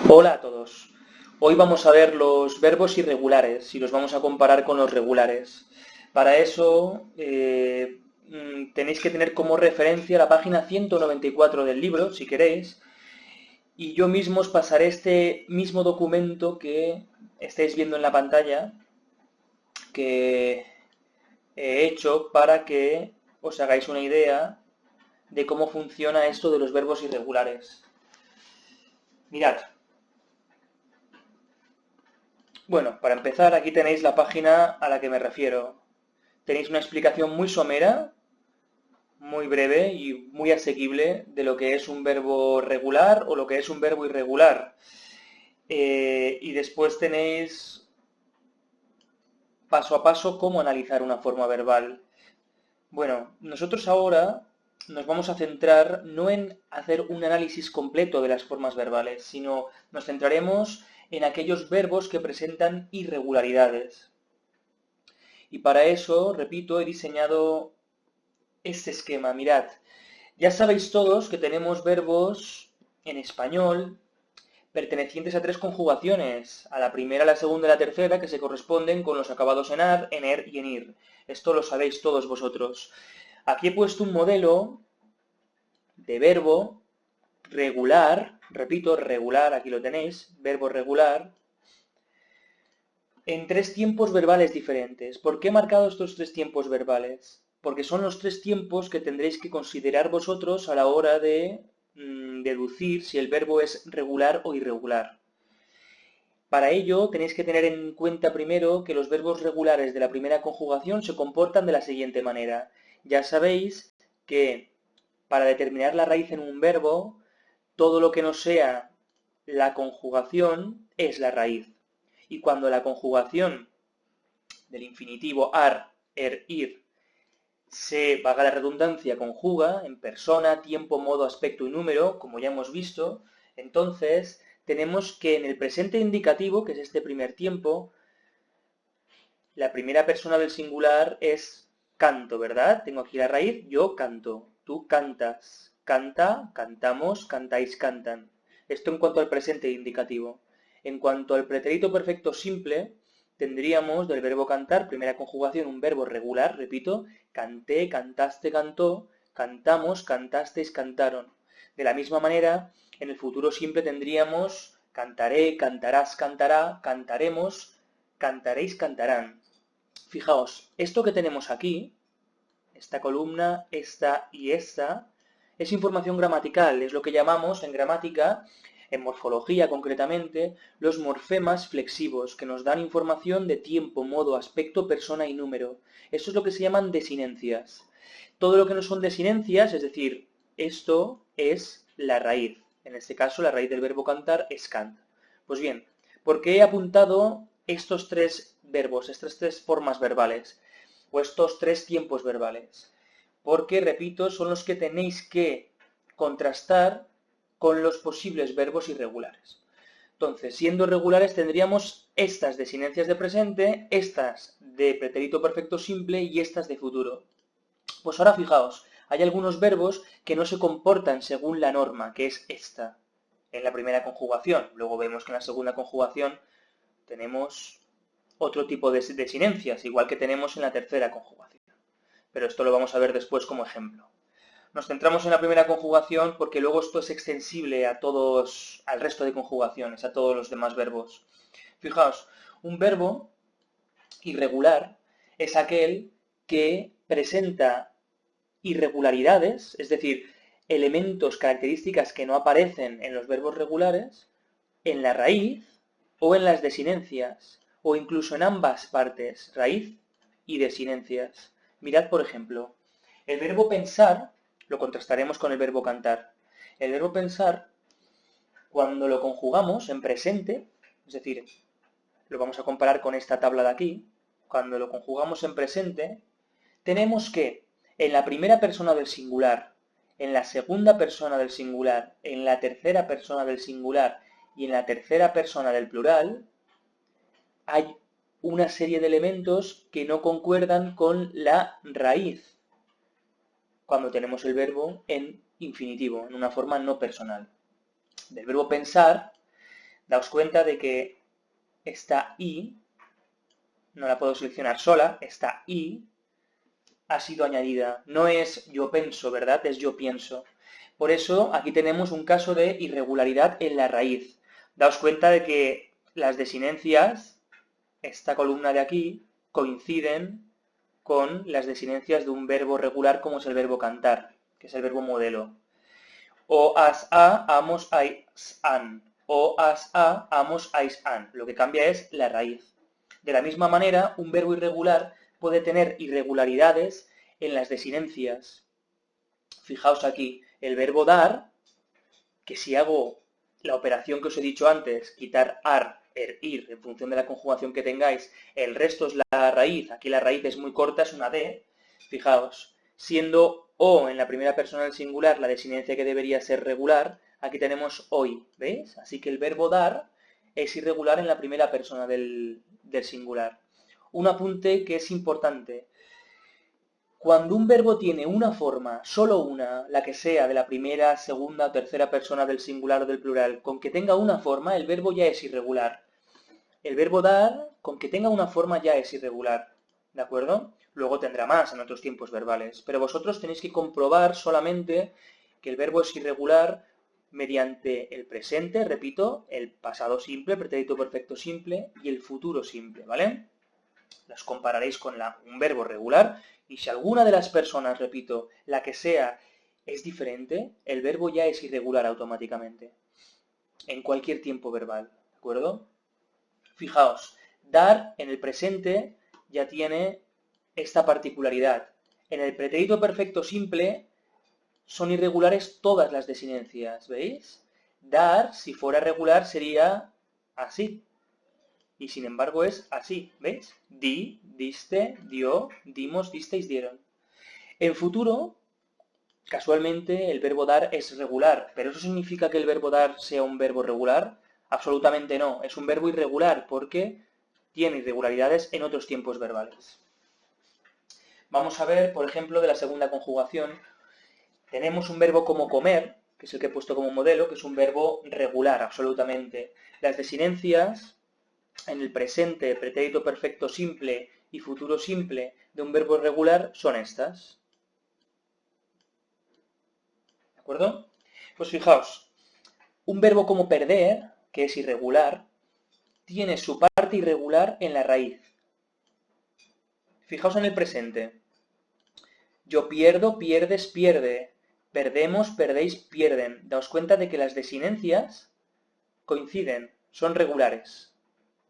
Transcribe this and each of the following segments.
Hola a todos. Hoy vamos a ver los verbos irregulares y los vamos a comparar con los regulares. Para eso tenéis que tener como referencia la página 194 del libro, si queréis, y yo mismo os pasaré este mismo documento que estáis viendo en la pantalla, que he hecho para que os hagáis una idea de cómo funciona esto de los verbos irregulares. Mirad. Bueno, para empezar, aquí tenéis la página a la que me refiero. Tenéis una explicación muy somera, muy breve y muy asequible de lo que es un verbo regular o lo que es un verbo irregular. Y después tenéis paso a paso cómo analizar una forma verbal. Bueno, nosotros ahora nos vamos a centrar no en hacer un análisis completo de las formas verbales, sino nos centraremos en aquellos verbos que presentan irregularidades. Y para eso, repito, he diseñado este esquema. Mirad, ya sabéis todos que tenemos verbos en español pertenecientes a tres conjugaciones, a la primera, la segunda y la tercera, que se corresponden con los acabados en ar, en er y en ir. Esto lo sabéis todos vosotros. Aquí he puesto un modelo de verbo regular, repito, regular, aquí lo tenéis, verbo regular, en tres tiempos verbales diferentes. ¿Por qué he marcado estos tres tiempos verbales? Porque son los tres tiempos que tendréis que considerar vosotros a la hora de deducir si el verbo es regular o irregular. Para ello tenéis que tener en cuenta primero que los verbos regulares de la primera conjugación se comportan de la siguiente manera. Ya sabéis que para determinar la raíz en un verbo, todo lo que no sea la conjugación es la raíz. Y cuando la conjugación del infinitivo ar, er, ir se, valga la redundancia, conjuga en persona, tiempo, modo, aspecto y número, como ya hemos visto, entonces tenemos que en el presente indicativo, que es este primer tiempo, la primera persona del singular es canto, ¿verdad? Tengo aquí la raíz, yo canto, tú cantas, canta, cantamos, cantáis, cantan. Esto en cuanto al presente indicativo. En cuanto al pretérito perfecto simple, tendríamos del verbo cantar, primera conjugación, un verbo regular, repito, canté, cantaste, cantó, cantamos, cantasteis, cantaron. De la misma manera, en el futuro simple tendríamos cantaré, cantarás, cantará, cantaremos, cantaréis, cantarán. Fijaos, esto que tenemos aquí, esta columna, esta y esta, es información gramatical, es lo que llamamos en gramática, en morfología concretamente, los morfemas flexivos, que nos dan información de tiempo, modo, aspecto, persona y número. Eso es lo que se llaman desinencias. Todo lo que no son desinencias, es decir, esto es la raíz. En este caso, la raíz del verbo cantar es cant. Pues bien, ¿por qué he apuntado estos tres verbos, estas tres formas verbales? O estos tres tiempos verbales. Porque, repito, son los que tenéis que contrastar con los posibles verbos irregulares. Entonces, siendo regulares tendríamos estas desinencias de presente, estas de pretérito perfecto simple y estas de futuro. Pues ahora fijaos, hay algunos verbos que no se comportan según la norma, que es esta, en la primera conjugación. Luego vemos que en la segunda conjugación tenemos otro tipo de desinencias, igual que tenemos en la tercera conjugación. Pero esto lo vamos a ver después como ejemplo. Nos centramos en la primera conjugación porque luego esto es extensible a todos, al resto de conjugaciones, a todos los demás verbos. Fijaos, un verbo irregular es aquel que presenta irregularidades, es decir, elementos, características que no aparecen en los verbos regulares, en la raíz o en las desinencias, o incluso en ambas partes, raíz y desinencias. Mirad, por ejemplo, el verbo pensar lo contrastaremos con el verbo cantar. El verbo pensar, cuando lo conjugamos en presente, es decir, lo vamos a comparar con esta tabla de aquí, cuando lo conjugamos en presente, tenemos que en la primera persona del singular, en la segunda persona del singular, en la tercera persona del singular y en la tercera persona del plural, hay una serie de elementos que no concuerdan con la raíz cuando tenemos el verbo en infinitivo, en una forma no personal. Del verbo pensar Daos cuenta de que esta I, no la puedo seleccionar sola, esta I ha sido añadida. No es yo pienso, ¿verdad? Es yo pienso. Por eso aquí tenemos un caso de irregularidad en la raíz. Daos cuenta de que las desinencias, esta columna de aquí, coinciden con las desinencias de un verbo regular como es el verbo cantar, que es el verbo modelo. O as a, amos, ais, an. O as a, amos, ais, an. Lo que cambia es la raíz. De la misma manera, un verbo irregular puede tener irregularidades en las desinencias. Fijaos aquí, el verbo dar, que si hago la operación que os he dicho antes, quitar ar, ir, en función de la conjugación que tengáis, el resto es la raíz, aquí la raíz es muy corta, es una D, fijaos, siendo o en la primera persona del singular la desinencia que debería ser regular, aquí tenemos hoy, ¿veis? Así que el verbo dar es irregular en la primera persona del singular. Un apunte que es importante. Cuando un verbo tiene una forma, solo una, la que sea, de la primera, segunda o tercera persona del singular o del plural, con que tenga una forma, el verbo ya es irregular. El verbo dar, con que tenga una forma, ya es irregular. ¿De acuerdo? Luego tendrá más en otros tiempos verbales. Pero vosotros tenéis que comprobar solamente que el verbo es irregular mediante el presente, repito, el pasado simple, pretérito perfecto simple y el futuro simple, ¿vale? Las compararéis con un verbo regular y si alguna de las personas, repito, la que sea, es diferente, el verbo ya es irregular automáticamente, en cualquier tiempo verbal, ¿de acuerdo? Fijaos, dar en el presente ya tiene esta particularidad. En el pretérito perfecto simple son irregulares todas las desinencias, ¿veis? Dar, si fuera regular, sería así. Y sin embargo es así, ¿veis? Di, diste, dio, dimos, disteis, dieron. En futuro, casualmente, el verbo dar es regular, pero ¿eso significa que el verbo dar sea un verbo regular? Absolutamente no, es un verbo irregular porque tiene irregularidades en otros tiempos verbales. Vamos a ver, por ejemplo, de la segunda conjugación. Tenemos un verbo como comer, que es el que he puesto como modelo, que es un verbo regular, absolutamente. Las desinencias en el presente, pretérito perfecto simple y futuro simple de un verbo regular son estas. ¿De acuerdo? Pues fijaos, un verbo como perder, que es irregular, tiene su parte irregular en la raíz. Fijaos en el presente. Yo pierdo, pierdes, pierde. Perdemos, perdéis, pierden. Daos cuenta de que las desinencias coinciden, son regulares,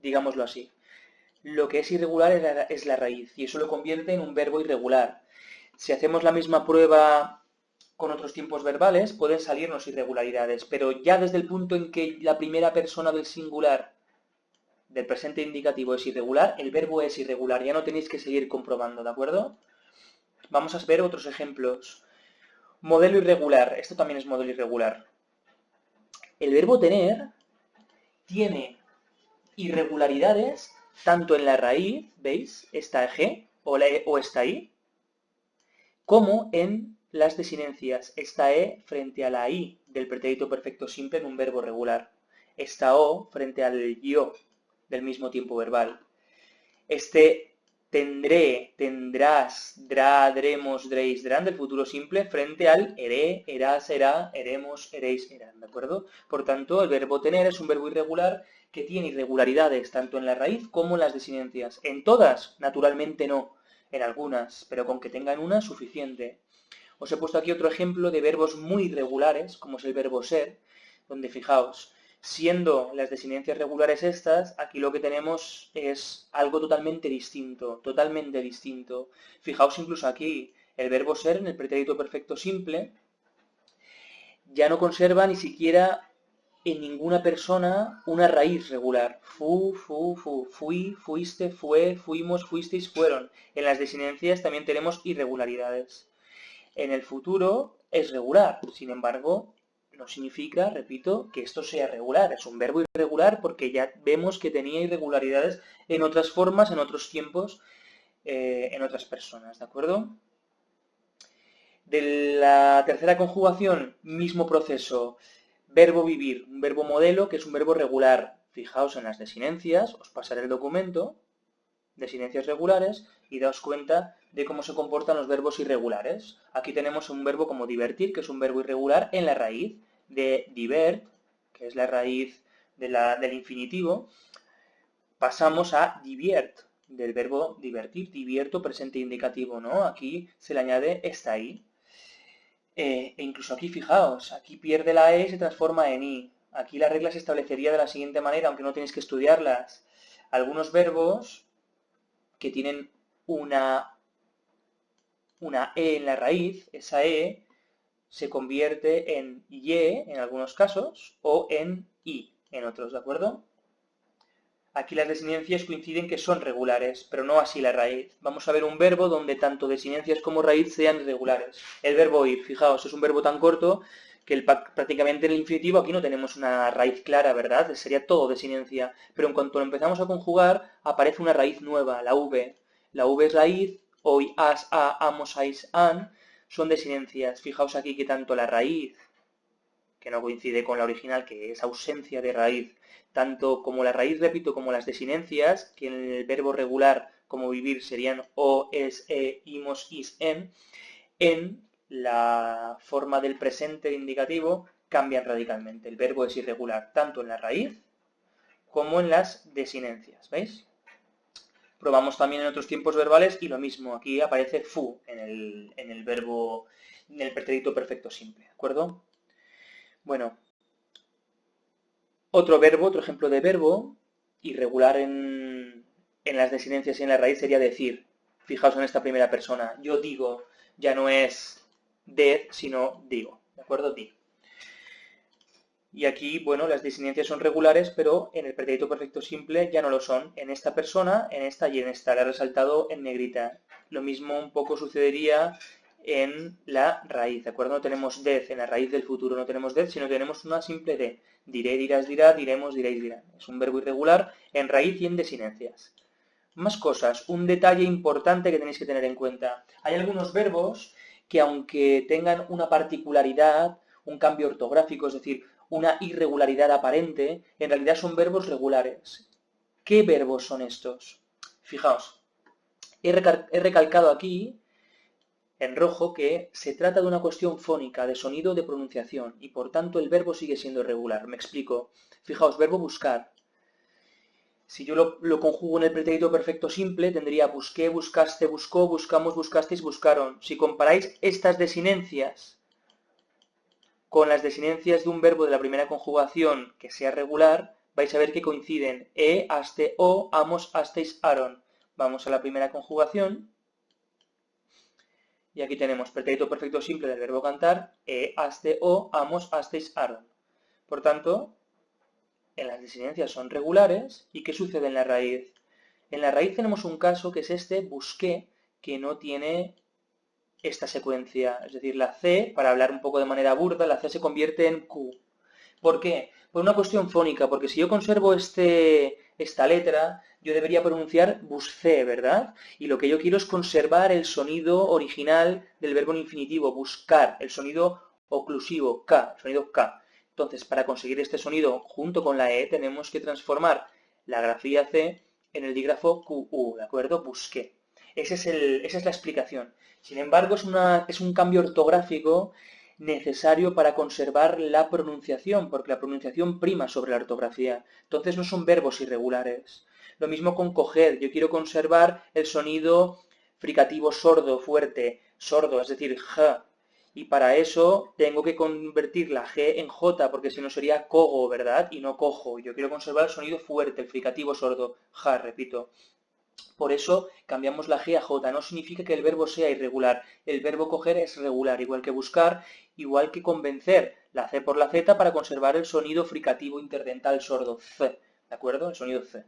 digámoslo así. Lo que es irregular es la raíz, y eso lo convierte en un verbo irregular. Si hacemos la misma prueba con otros tiempos verbales, pueden salirnos irregularidades, pero ya desde el punto en que la primera persona del singular del presente indicativo es irregular, el verbo es irregular, ya no tenéis que seguir comprobando, ¿de acuerdo? Vamos a ver otros ejemplos. Modelo irregular, esto también es modelo irregular. El verbo tener tiene irregularidades tanto en la raíz, ¿veis? Esta G o esta I, como en las desinencias, esta E frente a la I del pretérito perfecto simple en un verbo regular, esta O frente al yo del mismo tiempo verbal. Este tendré, tendrás, drá, dremos, dréis, drán del futuro simple frente al eré, erás, erá, eremos, eréis, erán, ¿de acuerdo? Por tanto, el verbo tener es un verbo irregular que tiene irregularidades tanto en la raíz como en las desinencias. En todas, naturalmente no, en algunas, pero con que tengan una, suficiente. Os he puesto aquí otro ejemplo de verbos muy irregulares, como es el verbo ser, donde fijaos, siendo las desinencias regulares estas, aquí lo que tenemos es algo totalmente distinto, totalmente distinto. Fijaos incluso aquí, el verbo ser en el pretérito perfecto simple ya no conserva ni siquiera en ninguna persona una raíz regular. Fu, fui, fuiste, fue, fuimos, fuisteis, fueron. En las desinencias también tenemos irregularidades. En el futuro es regular, sin embargo, no significa, repito, que esto sea regular. Es un verbo irregular porque ya vemos que tenía irregularidades en otras formas, en otros tiempos, en otras personas, ¿de acuerdo? De la tercera conjugación, mismo proceso. Verbo vivir, un verbo modelo que es un verbo regular. Fijaos en las desinencias, os pasaré el documento, desinencias regulares, y daos cuenta de cómo se comportan los verbos irregulares. Aquí tenemos un verbo como divertir, que es un verbo irregular en la raíz de divert, que es la raíz del infinitivo, pasamos a diviert, del verbo divertir, divierto, presente indicativo, ¿no? Aquí se le añade está ahí. E incluso aquí, fijaos, aquí pierde la E y se transforma en I. Aquí la regla se establecería de la siguiente manera, aunque no tenéis que estudiarlas. Algunos verbos que tienen una E en la raíz, esa E se convierte en Y en algunos casos o en I en otros, ¿de acuerdo? Aquí las desinencias coinciden que son regulares, pero no así la raíz. Vamos a ver un verbo donde tanto desinencias como raíz sean irregulares. El verbo ir, fijaos, es un verbo tan corto que prácticamente en el infinitivo aquí no tenemos una raíz clara, ¿verdad? Sería todo desinencia. Pero en cuanto lo empezamos a conjugar, aparece una raíz nueva, la V. La V es raíz, hoy, as, a, amos, ais, an, son desinencias. Fijaos aquí que tanto la raíz, que no coincide con la original, que es ausencia de raíz, tanto como la raíz, repito, como las desinencias, que en el verbo regular como vivir serían o, es, imos, is, en la forma del presente indicativo cambian radicalmente. El verbo es irregular tanto en la raíz como en las desinencias, ¿veis? Probamos también en otros tiempos verbales y lo mismo, aquí aparece fu en el verbo, en el pretérito perfecto simple, ¿de acuerdo? Bueno, otro ejemplo de verbo, irregular en las desinencias y en la raíz, sería decir. Fijaos en esta primera persona. Yo digo, ya no es de, sino digo. ¿De acuerdo? Di. Y aquí, bueno, las desinencias son regulares, pero en el pretérito perfecto simple ya no lo son. En esta persona, en esta y en esta. La he resaltado en negrita. Lo mismo un poco sucedería en la raíz, ¿de acuerdo? No tenemos dez en la raíz del futuro, no tenemos dez, sino tenemos una simple de. Diré, dirás, dirá, diremos, diréis, dirán. Es un verbo irregular en raíz y en desinencias. Más cosas, un detalle importante que tenéis que tener en cuenta. Hay algunos verbos que aunque tengan una particularidad, un cambio ortográfico, es decir, una irregularidad aparente, en realidad son verbos regulares. ¿Qué verbos son estos? Fijaos, he recalcado aquí en rojo que se trata de una cuestión fónica, de sonido, de pronunciación, y por tanto el verbo sigue siendo regular. Me explico. Fijaos, verbo buscar. Si yo lo conjugo en el pretérito perfecto simple, tendría busqué, buscaste, buscó, buscamos, buscasteis, buscaron. Si comparáis estas desinencias con las desinencias de un verbo de la primera conjugación que sea regular, vais a ver que coinciden. E, aste, o, amos, asteis, aron. Vamos a la primera conjugación. Y aquí tenemos pretérito perfecto simple del verbo cantar, e, aste, o, amos, asteis, aron. Por tanto, en las desinencias son regulares. ¿Y qué sucede en la raíz? En la raíz tenemos un caso que es este busqué, que no tiene esta secuencia. Es decir, la C, para hablar un poco de manera burda, la C se convierte en Q. ¿Por qué? Por una cuestión fónica, porque si yo conservo esta letra, yo debería pronunciar buscé, ¿verdad? Y lo que yo quiero es conservar el sonido original del verbo en infinitivo, buscar, el sonido oclusivo, K, el sonido K. Entonces, para conseguir este sonido junto con la E, tenemos que transformar la grafía C en el dígrafo QU, ¿de acuerdo? Busqué. Esa es la explicación. Sin embargo, es un cambio ortográfico necesario para conservar la pronunciación, porque la pronunciación prima sobre la ortografía. Entonces no son verbos irregulares. Lo mismo con coger. Yo quiero conservar el sonido fricativo sordo, fuerte, sordo, es decir, J. Y para eso tengo que convertir la G en J, porque si no sería cogo, ¿verdad? Y no cojo. Yo quiero conservar el sonido fuerte, el fricativo sordo, J, repito. Por eso cambiamos la G a J. No significa que el verbo sea irregular. El verbo coger es regular, igual que buscar, igual que convencer. La C por la Z para conservar el sonido fricativo interdental sordo, C. ¿De acuerdo? El sonido C.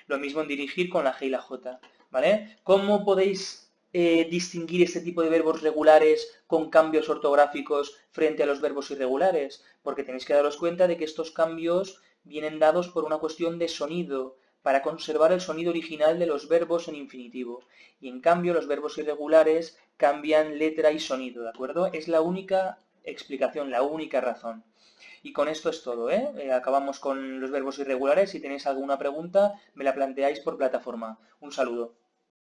Lo mismo en dirigir con la G y la J. ¿Vale? ¿Cómo podéis distinguir este tipo de verbos regulares con cambios ortográficos frente a los verbos irregulares? Porque tenéis que daros cuenta de que estos cambios vienen dados por una cuestión de sonido, para conservar el sonido original de los verbos en infinitivo. Y en cambio los verbos irregulares cambian letra y sonido, ¿de acuerdo? Es la única explicación, la única razón. Y con esto es todo, ¿eh? Acabamos con los verbos irregulares. Si tenéis alguna pregunta, me la planteáis por plataforma. Un saludo.